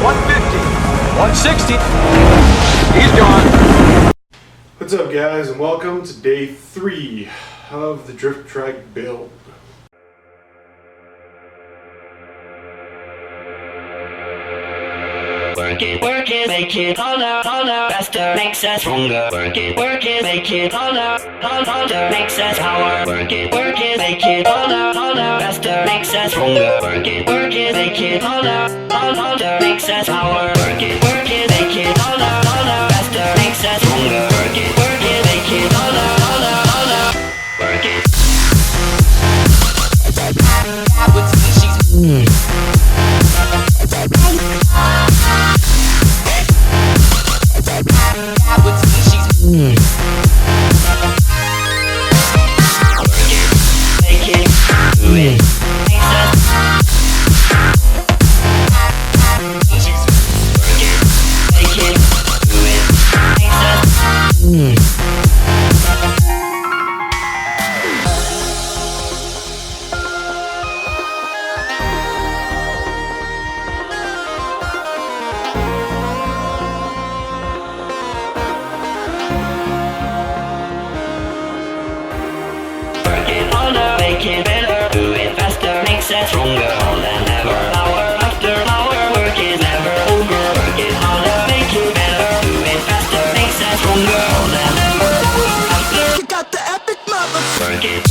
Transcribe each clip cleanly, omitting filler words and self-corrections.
150, 160. He's gone. What's up, guys, and welcome to day 3 of the drift trike build. Work it, make it harder, faster, makes us stronger. Work it, make it harder, makes us power. Work it, make it harder, faster, makes us stronger. Work it, make it harder, makes us power. Work it, make it harder, faster, makes us stronger. Work it, make it harder, work it. Make it better, do it faster, makes us stronger, more than ever. Hour after hour, work is never over. Work it harder, make it better, do it faster, makes us stronger, more than ever. Hour after, you got the epic mother. Work it.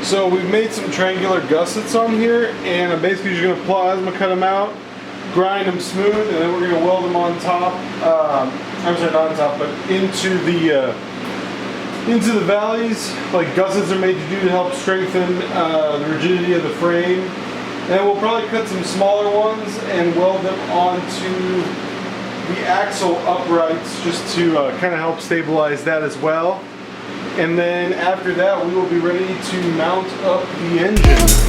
So we've made some triangular gussets on here, and I'm basically just going to plasma cut them out, grind them smooth, and then we're going to weld them on top. I'm sorry, not on top, but into the valleys, like gussets are made to do to help strengthen the rigidity of the frame. And we'll probably cut some smaller ones and weld them onto the axle uprights just to kind of help stabilize that as well. And then after that, we will be ready to mount up the engine.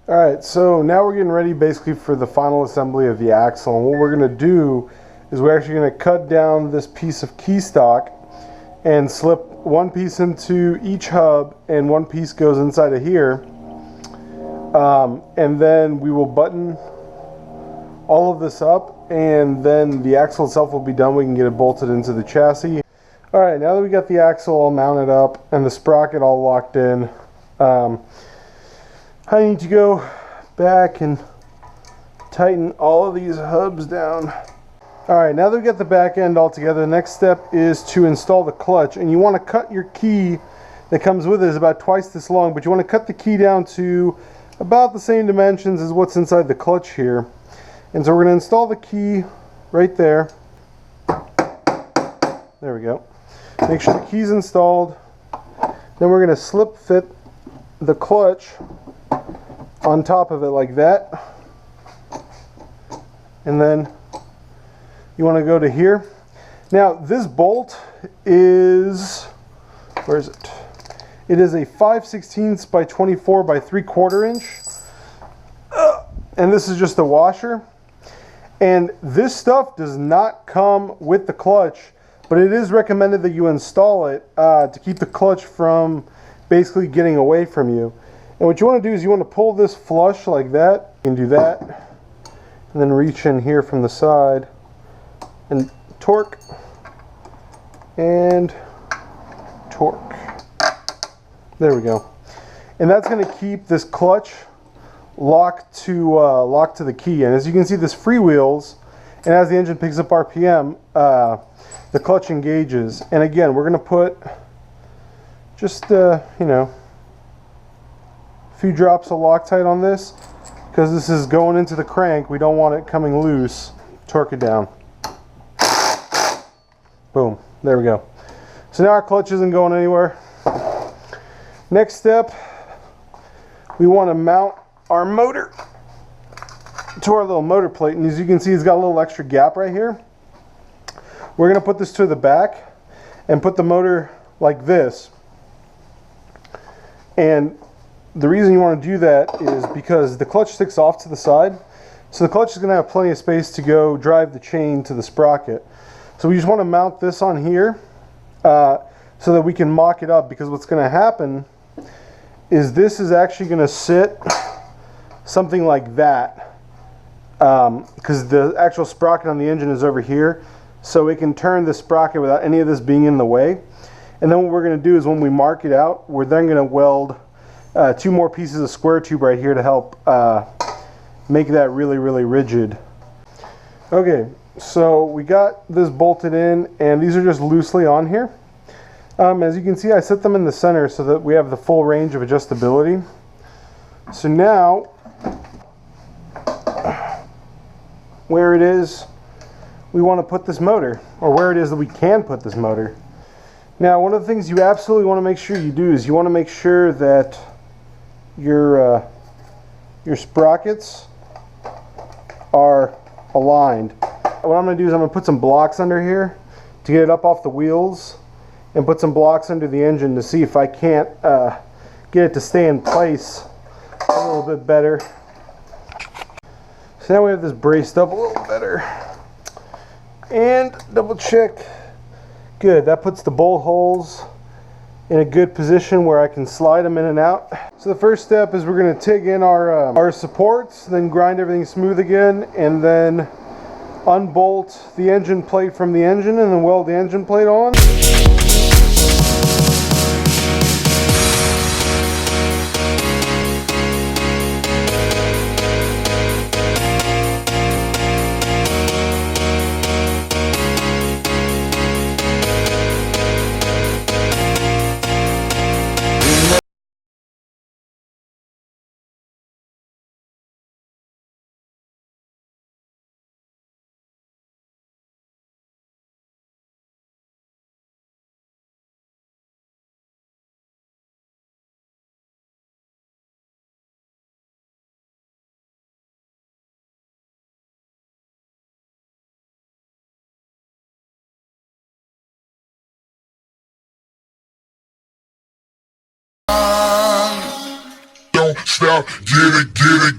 Alright, so now we're getting ready basically for the final assembly of the axle, and what we're going to do is we're actually going to cut down this piece of key stock and slip one piece into each hub and one piece goes inside of here, and then we will button all of this up, and then the axle itself will be done. We can get it bolted into the chassis. Alright, now that we got the axle all mounted up and the sprocket all locked in, I need to go back and tighten all of these hubs down. Alright, now that we got the back end all together, the next step is to install the clutch. And you want to cut your key that comes with it is about twice this long, but you want to cut the key down to about the same dimensions as what's inside the clutch here. And so we're going to install the key right there. There we go. Make sure the key's installed. Then we're going to slip fit the clutch on top of it like that, and then you want to go to here. Now this bolt is, where is it? It is a 5/16 by 24 by 3/4 inch. And this is just the washer. And this stuff does not come with the clutch, but it is recommended that you install it to keep the clutch from basically getting away from you. And what you want to do is you want to pull this flush like that. You can do that. And then reach in here from the side and torque. And torque. There we go. And that's going to keep this clutch locked to the key. And as you can see, this freewheels, and as the engine picks up RPM, the clutch engages. And again, we're going to put just you know, a few drops of Loctite on this because this is going into the crank. We don't want it coming loose. Torque it down. Boom. There we go. So now our clutch isn't going anywhere. Next step, we want to mount our motor to our little motor plate, and as you can see, it's got a little extra gap right here. We're going to put this to the back and put the motor like this. And the reason you want to do that is because the clutch sticks off to the side, so the clutch is going to have plenty of space to go drive the chain to the sprocket. So we just want to mount this on here so that we can mock it up, because what's going to happen is this is actually going to sit something like that, because the actual sprocket on the engine is over here, so it can turn the sprocket without any of this being in the way. And then what we're going to do is when we mark it out, we're then going to weld 2 more pieces of square tube right here to help make that really, really rigid. Okay, so we got this bolted in, and these are just loosely on here. As you can see, I set them in the center so that we have the full range of adjustability. So now, where it is we want to put this motor, or where it is that we can put this motor. Now, one of the things you absolutely want to make sure you do is you want to make sure that your sprockets are aligned. What I'm going to do is I'm going to put some blocks under here to get it up off the wheels, and put some blocks under the engine to see if I can't get it to stay in place a little bit better. So now we have this braced up a little better. And double check. Good, that puts the bolt holes in a good position where I can slide them in and out. So the first step is we're going to TIG in our supports, then grind everything smooth again, and then unbolt the engine plate from the engine, and then weld the engine plate on. Don't stop, get it, get it.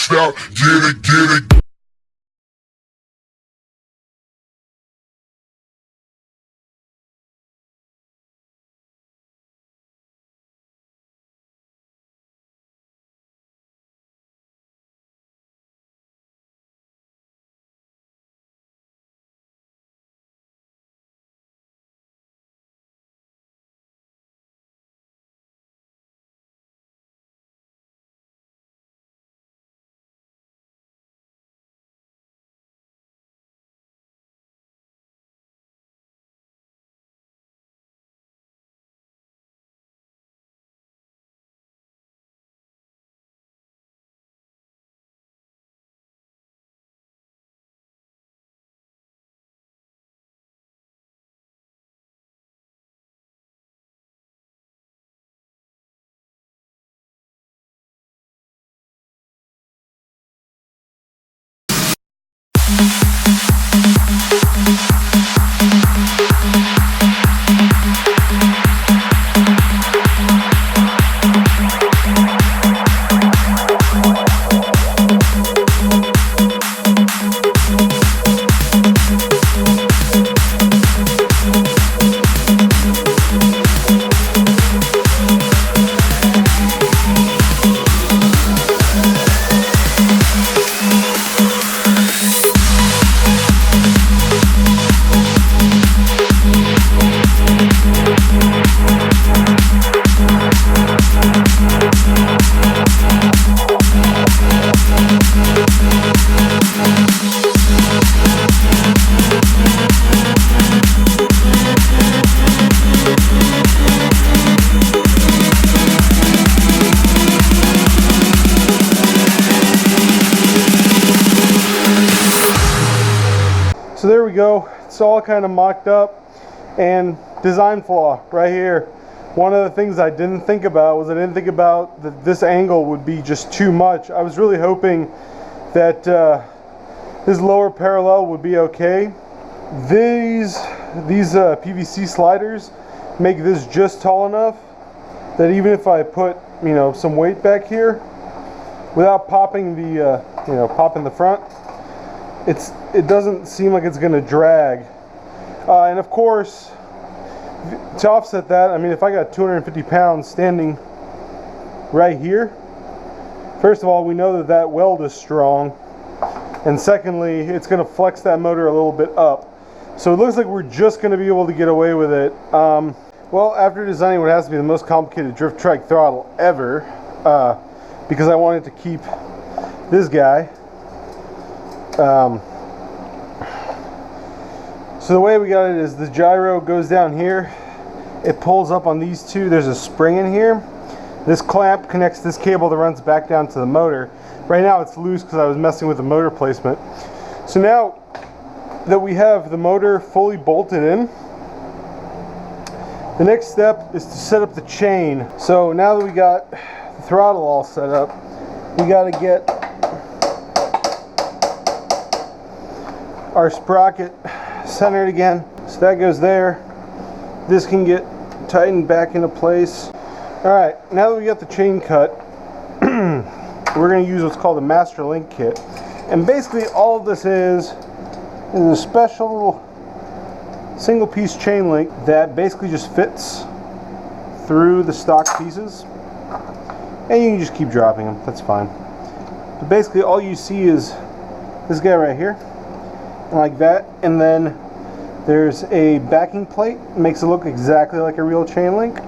stop, get it, get it. So there we go. It's all kind of mocked up. And design flaw right here. One of the things I didn't think about was I didn't think about that this angle would be just too much. I was really hoping that this lower parallel would be okay. These PVC sliders make this just tall enough that even if I put, you know, some weight back here without popping the popping the front, it doesn't seem like it's gonna drag. And of course, to offset that, I mean, if I got 250 pounds standing right here, first of all, we know that that weld is strong, and secondly, it's going to flex that motor a little bit up. So it looks like we're just going to be able to get away with it. Well, after designing what has to be the most complicated drift trike throttle ever, because I wanted to keep this guy. So the way we got it is the gyro goes down here, it pulls up on these two, there's a spring in here. This clamp connects this cable that runs back down to the motor. Right now it's loose because I was messing with the motor placement. So now that we have the motor fully bolted in, the next step is to set up the chain. So now that we got the throttle all set up, we got to get our sprocket centered again. So that goes there. This can get tightened back into place. Alright, now that we got the chain cut, we're going to use what's called a master link kit. And basically all of this is a special little single piece chain link that basically just fits through the stock pieces. And you can just keep dropping them, that's fine. But basically all you see is this guy right here, like that, and then there's a backing plate, makes it look exactly like a real chain link.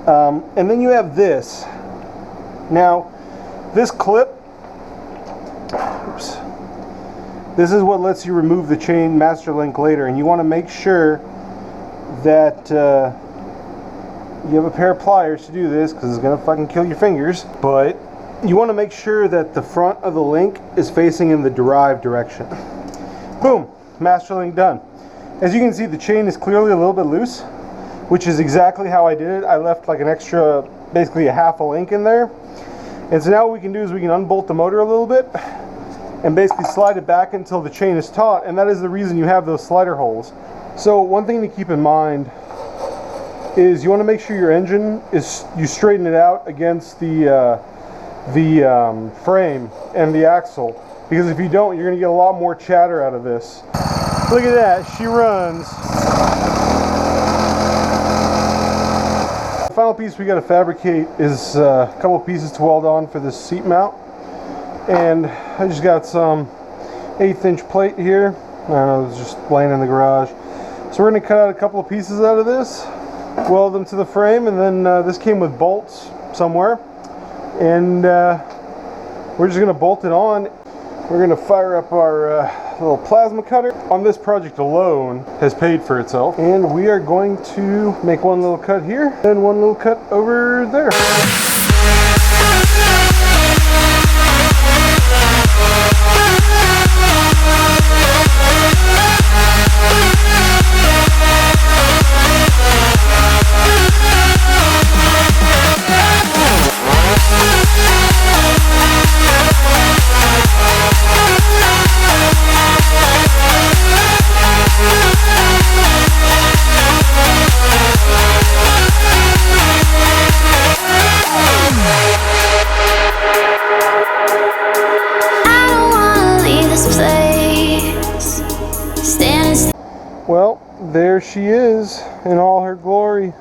And then you have this. Now, this clip, oops, this is what lets you remove the chain master link later, and you want to make sure that you have a pair of pliers to do this, because it's going to fucking kill your fingers. But you want to make sure that the front of the link is facing in the derived direction. Boom, master link done. As you can see, the chain is clearly a little bit loose, which is exactly how I did it. I left like an extra, basically a half a link in there. And so now what we can do is we can unbolt the motor a little bit and basically slide it back until the chain is taut, and that is the reason you have those slider holes. So one thing to keep in mind is you want to make sure your engine is, you straighten it out against the the frame and the axle, because if you don't, you're going to get a lot more chatter out of this. Look at that, she runs. The final piece we got to fabricate is a couple pieces to weld on for this seat mount, and I just got some 1/8 inch plate here. I don't know, it's just laying in the garage. So we're going to cut out a couple of pieces out of this, weld them to the frame, and then this came with bolts somewhere, and we're just going to bolt it on. We're going to fire up our little plasma cutter. On this project alone has paid for itself, and we are going to make one little cut here and one little cut over there. Well, there she is in all her glory.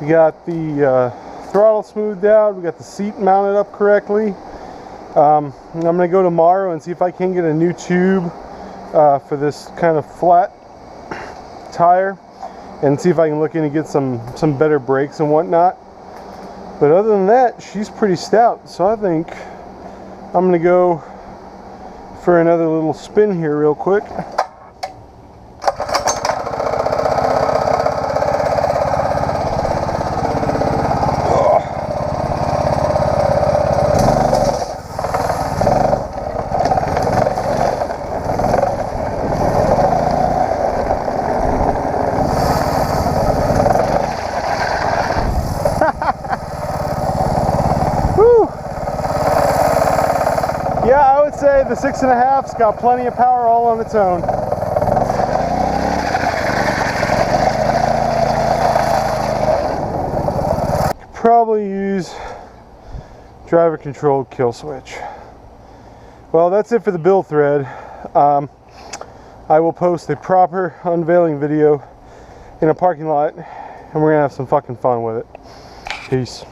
We got the throttle smoothed out, we got the seat mounted up correctly. I'm going to go tomorrow and see if I can get a new tube for this kind of flat tire, and see if I can look in and get some better brakes and whatnot. But other than that, she's pretty stout, so I think I'm going to go for another little spin here real quick. Yeah, I would say the 6.5's got plenty of power all on its own. Could probably use driver controlled kill switch. Well, that's it for the build thread. I will post a proper unveiling video in a parking lot, and we're gonna have some fucking fun with it. Peace.